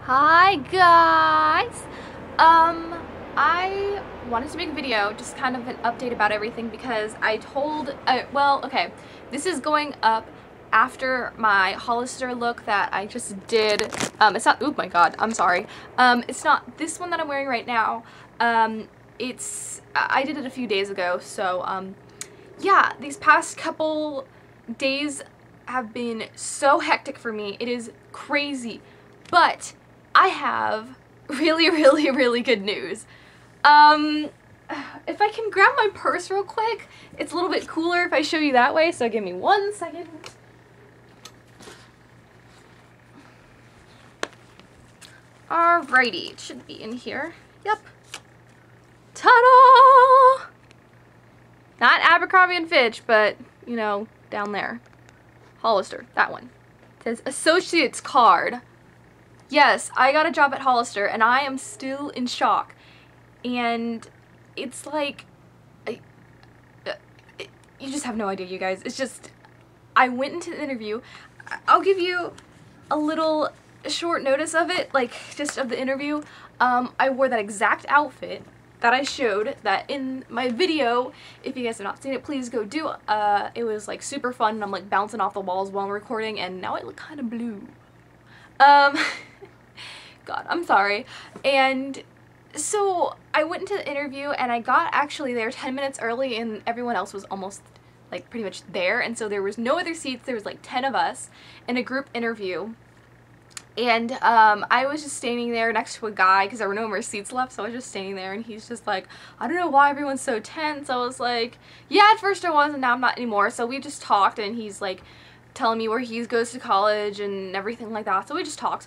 Hi guys! I wanted to make a video, just kind of an update about everything because I told, okay, this is going up after my Hollister look that I just did. It's not, oh my god, I'm sorry. It's not this one that I'm wearing right now. I did it a few days ago, so, yeah, these past couple days have been so hectic for me. It is crazy, but I have really good news. If I can grab my purse real quick, it's a little bit cooler if I show you that way, so give me 1 second. Alrighty, it should be in here. Yep. Ta-da! Not Abercrombie & Fitch, but, you know, down there. Hollister, that one. It says Associates Card. Yes, I got a job at Hollister, and I am still in shock. And it's like, you just have no idea, you guys. It's just, I went into the interview. I'll give you a little short notice of it, like, just of the interview. I wore that exact outfit that I showed that in my video. If you guys have not seen it, please go do. It was, like, super fun, and I'm, like, bouncing off the walls while I'm recording, and now I look kind of blue. God, I'm sorry. And so I went into the interview and I got actually there 10 minutes early and everyone else was almost like pretty much there, and so there was no other seats. There was like 10 of us in a group interview, and I was just standing there next to a guy because there were no more seats left, so I was just standing there and he's just like, I don't know why everyone's so tense. I was like, yeah, at first I was and now I'm not anymore. So we just talked and he's like telling me where he goes to college and everything like that, so we just talked.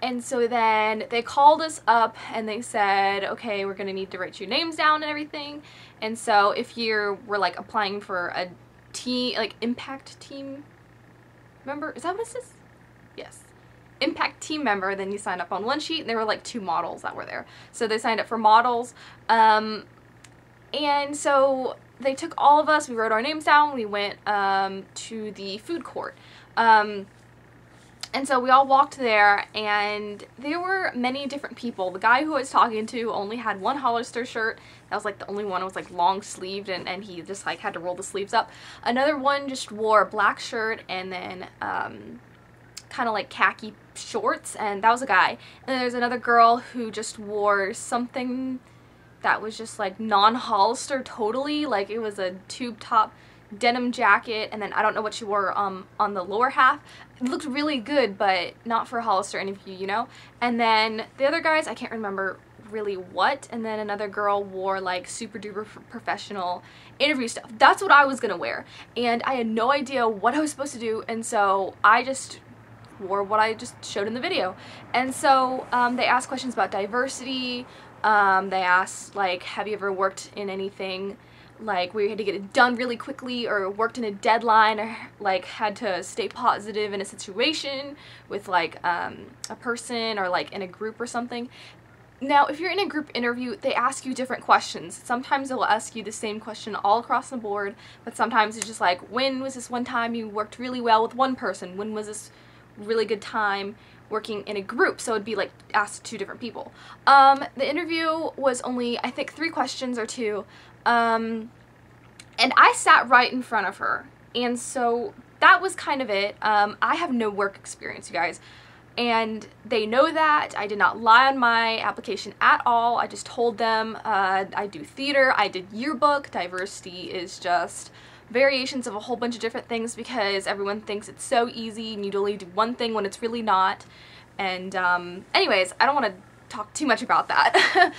And so then they called us up and they said, okay, we're gonna need to write your names down and everything. And so if you were like applying for a team, like impact team member, is that what it is? Yes. Impact team member, then you signed up on one sheet, and there were like 2 models that were there. So they signed up for models. And so they took all of us, we wrote our names down, we went to the food court. And so we all walked there, and there were many different people. The guy who I was talking to only had one Hollister shirt. That was like the only one. It was like long sleeved, and he just like had to roll the sleeves up. Another one just wore a black shirt and then kind of like khaki shorts, and that was a guy. And then there's another girl who just wore something that was just like non-Hollister totally. Like it was a tube top denim jacket, and then I don't know what she wore on the lower half. It looked really good, but not for a Hollister interview, you know? And then the other guys, I can't remember really what, and then another girl wore like super duper professional interview stuff. That's what I was gonna wear, and I had no idea what I was supposed to do, and so I just wore what I just showed in the video. And so they asked questions about diversity. They asked like, have you ever worked in anything like where you had to get it done really quickly, or worked in a deadline, or like had to stay positive in a situation with like a person, or like in a group or something. Now if you're in a group interview, they ask you different questions. Sometimes they'll ask you the same question all across the board, but sometimes it's just like, when was this one time you worked really well with one person? When was this really good time working in a group? So it'd be like asked 2 different people. The interview was only, I think, 3 questions or 2. And I sat right in front of her, and so that was kind of it. I have no work experience, you guys, and they know that. I did not lie on my application at all. I just told them I do theater, I did yearbook. Diversity is just variations of a whole bunch of different things because everyone thinks it's so easy and you'd only do one thing when it's really not. And anyways, I don't want to talk too much about that.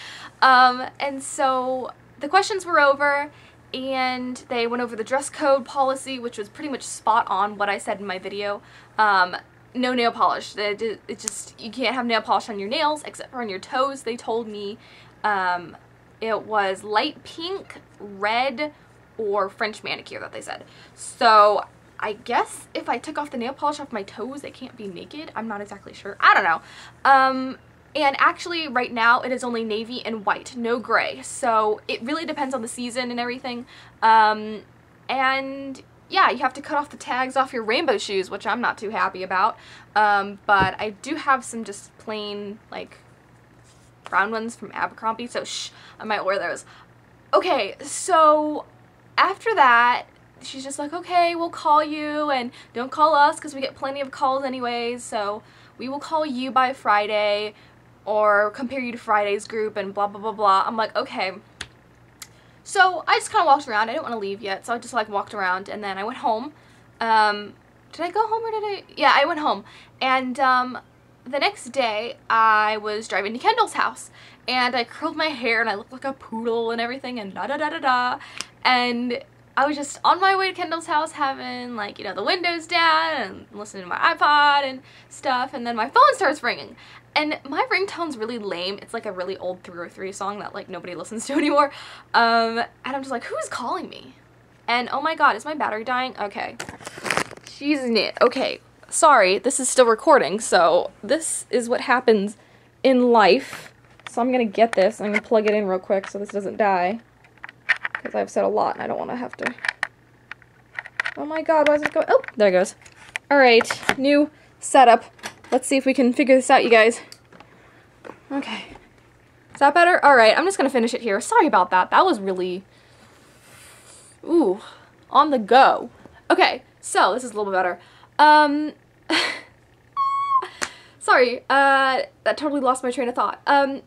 And so the questions were over, and they went over the dress code policy, which was pretty much spot on what I said in my video. No nail polish. It just, you can't have nail polish on your nails except for on your toes. They told me it was light pink, red, or French manicure that they said. So I guess if I took off the nail polish off my toes, I can't be naked. I'm not exactly sure. I don't know. And actually right now it is only navy and white, no gray. So it really depends on the season and everything. And yeah, you have to cut off the tags off your rainbow shoes, which I'm not too happy about. But I do have some just plain, like, brown ones from Abercrombie, so shh, I might wear those. Okay, so after that, she's just like, okay, we'll call you, and don't call us because we get plenty of calls anyways, so we will call you by Friday or compare you to Friday's group and blah, blah, blah, blah. I'm like, okay. So I just kind of walked around. I didn't want to leave yet, so I just like walked around, and then I went home. Did I go home or did I? Yeah, I went home. And the next day, I was driving to Kendall's house, and I curled my hair, and I looked like a poodle and everything, and da-da-da-da-da. And I was just on my way to Kendall's house having, like, you know, the windows down and listening to my iPod and stuff, and then my phone starts ringing. And my ringtone's really lame. It's like a really old 303 song that, like, nobody listens to anymore. And I'm just like, who's calling me? And oh my god, is my battery dying? Okay. She's in it. Okay. Sorry, this is still recording, so this is what happens in life. So I'm gonna get this. I'm gonna plug it in real quick so this doesn't die. Because I've said a lot and I don't want to have to... Oh my god, why is it going... Oh, there it goes. Alright, new setup. Let's see if we can figure this out, you guys. Okay. Is that better? Alright, I'm just gonna finish it here. Sorry about that. That was really... Ooh. On the go. Okay, so this is a little bit better. Sorry, that totally lost my train of thought.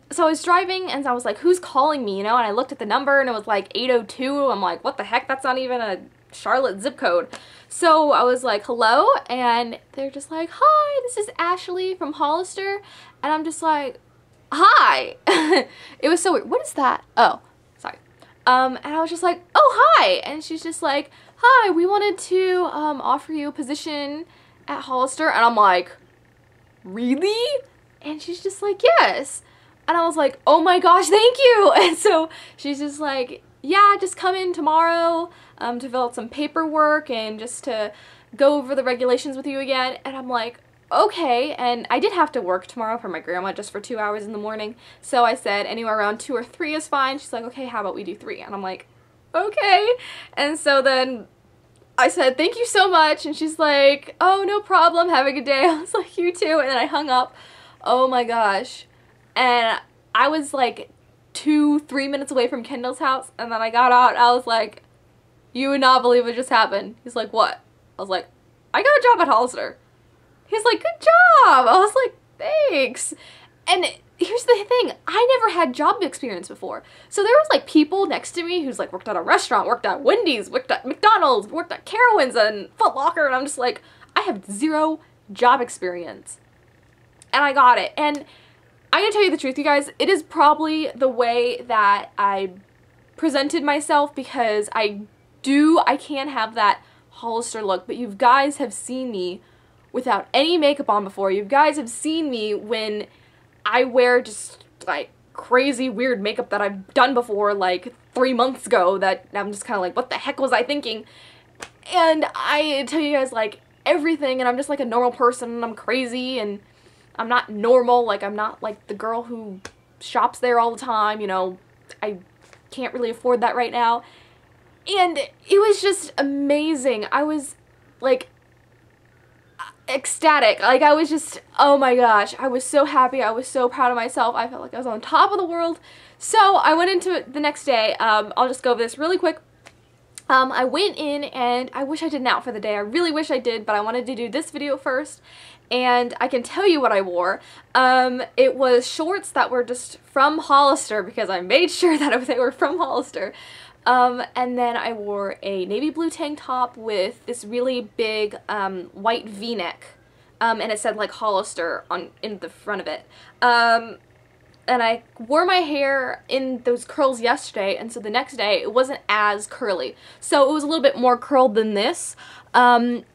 So I was driving, and I was like, who's calling me, you know? And I looked at the number, and it was like 802. I'm like, what the heck? That's not even a Charlotte zip code. So I was like, hello? And they're just like, hi, this is Ashley from Hollister. And I'm just like, hi. It was so weird. What is that? Oh, sorry. And I was just like, oh, hi. And she's just like, hi, we wanted to offer you a position at Hollister. And I'm like, really? And she's just like, yes. And I was like, oh my gosh, thank you. And so she's just like, yeah, just come in tomorrow to fill out some paperwork and just to go over the regulations with you again. And I'm like, okay. And I did have to work tomorrow for my grandma just for 2 hours in the morning. So I said anywhere around 2 or 3 is fine. She's like, okay, how about we do 3? And I'm like, okay. And so then I said, thank you so much. And she's like, oh, no problem. Have a good day. I was like, you too. And then I hung up. Oh my gosh. And I was like 2-3 minutes away from Kendall's house. And then I got out. I was like, you would not believe what just happened. He's like, what? I was like, I got a job at Hollister. He's like, good job. I was like, thanks. And here's the thing, I never had job experience before. So there was like people next to me who's like worked at a restaurant, worked at Wendy's, worked at McDonald's, worked at Carowinds and Foot Locker, and I'm just like, I have 0 job experience. And I got it. And I'm gonna tell you the truth, you guys, it is probably the way that I presented myself, because I can have that Hollister look, but you guys have seen me without any makeup on before. You guys have seen me when I wear just like crazy weird makeup that I've done before like 3 months ago that I'm just kind of like, what the heck was I thinking? And I tell you guys like everything, and I'm just like a normal person, and I'm crazy, and I'm not normal. Like, I'm not like the girl who shops there all the time, you know. I can't really afford that right now. And it was just amazing. I was like ecstatic. Like, I was just, oh my gosh, I was so happy. I was so proud of myself. I felt like I was on top of the world. So I went into it the next day. I'll just go over this really quick. I went in, and I wish I did an outfit for the day. I really wish I did, but I wanted to do this video first, and I can tell you what I wore. It was shorts that were just from Hollister, because I made sure that they were from Hollister. And then I wore a navy blue tank top with this really big white v-neck, and it said like Hollister in the front of it. And I wore my hair in those curls yesterday, and so the next day it wasn't as curly. So it was a little bit more curled than this, and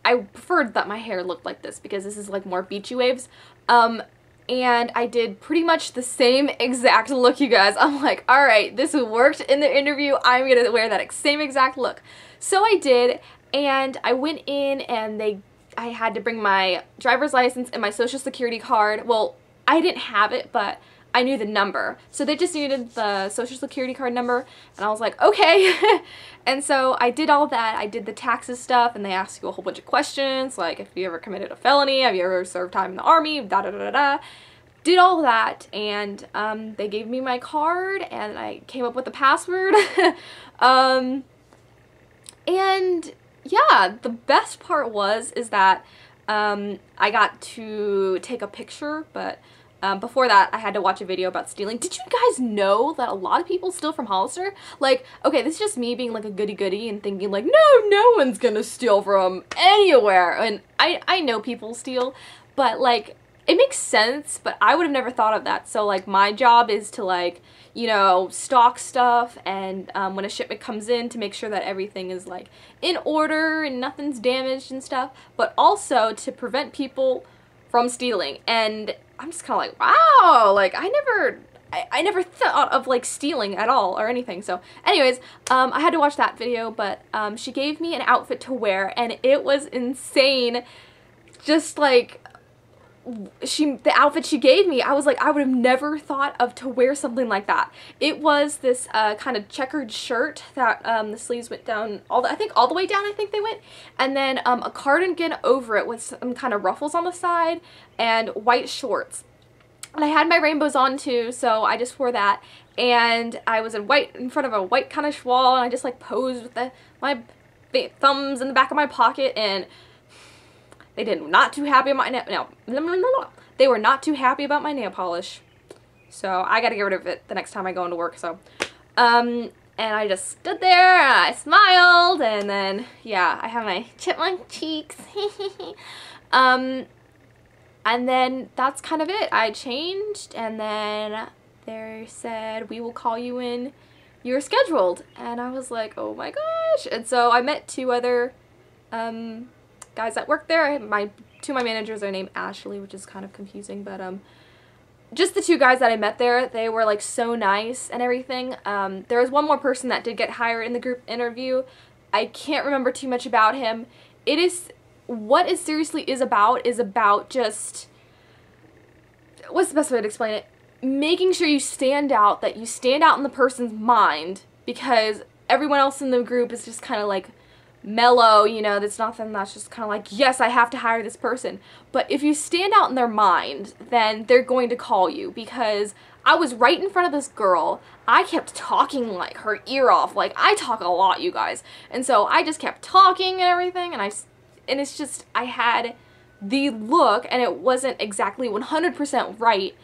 I preferred that my hair looked like this because this is like more beachy waves. And I did pretty much the same exact look, you guys. I'm like, alright, this worked in the interview. I'm gonna wear that same exact look. So I did, and I went in, and I had to bring my driver's license and my social security card. Well, I didn't have it, but I knew the number. So they just needed the social security card number, and I was like, okay. And so I did all that. I did the taxes stuff, and they asked you a whole bunch of questions, like if you ever committed a felony, have you ever served time in the army, da da da da da. Did all that, and they gave me my card, and I came up with the password. And yeah, the best part is that I got to take a picture, but before that I had to watch a video about stealing. Did you guys know that a lot of people steal from Hollister? Like, okay, this is just me being like a goody-goody and thinking like, no one's gonna steal from anywhere. And I know people steal, but like, it makes sense, but I would have never thought of that. So like, my job is to like, you know, stock stuff, and when a shipment comes in, to make sure that everything is like in order and nothing's damaged and stuff, but also to prevent people from stealing. And I'm just kind of like, wow, like I never thought of like stealing at all or anything. So anyways, I had to watch that video, but she gave me an outfit to wear, and it was insane. Just like, the outfit she gave me, I was like, I would have never thought of to wear something like that. It was this kind of checkered shirt that the sleeves went down all the way down, I think they went, and then a cardigan over it with some kind of ruffles on the side and white shorts. And I had my rainbows on too, so I just wore that, and I was in white in front of a white kind of wall, and I just like posed with my thumbs in the back of my pocket, and they did not too happy about my they were not too happy about my nail polish. So I gotta get rid of it the next time I go into work. So and I just stood there and I smiled, and then yeah, I have my chipmunk cheeks. And then that's kind of it. I changed, and then they said, we will call you when you're scheduled. And I was like, oh my gosh. And so I met two other guys that work there. Two of my managers are named Ashley, which is kind of confusing, but just the two guys that I met there, they were like so nice and everything. There was one more person that did get hired in the group interview. I can't remember too much about him. What it seriously is about just, what's the best way to explain it? Making sure you stand out, that you stand out in the person's mind, because everyone else in the group is just kind of like mellow, you know, that's nothing, that's just kind of like, yes, I have to hire this person. But if you stand out in their mind, then they're going to call you, because I was right in front of this girl. I kept talking like her ear off. Like, I talk a lot, you guys. And so I just kept talking and everything, and it's just, I had the look, and it wasn't exactly 100% right,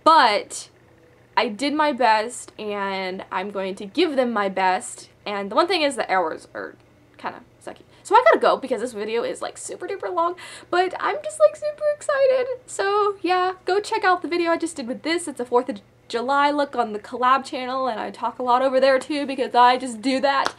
but I did my best, and I'm going to give them my best. And the one thing is, the hours are kind of sucky. So I gotta go, because this video is like super duper long, but I'm just like super excited. So yeah, go check out the video I just did with this. It's a 4th of July look on the collab channel, and I talk a lot over there too, because I just do that.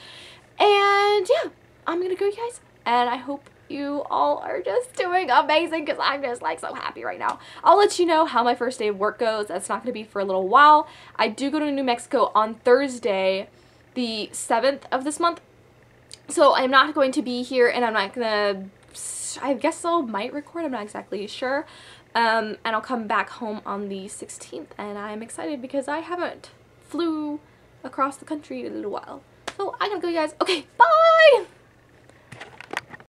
And yeah, I'm gonna go, guys, and I hope you all are just doing amazing, because I'm just like so happy right now. I'll let you know how my first day of work goes. That's not going to be for a little while. I do go to New Mexico on Thursday, the 7th of this month. So I'm not going to be here, and I'm not going to, I guess I might record, I'm not exactly sure. And I'll come back home on the 16th, and I'm excited because I haven't flew across the country in a little while. So I'm going to go, you guys. Okay, bye!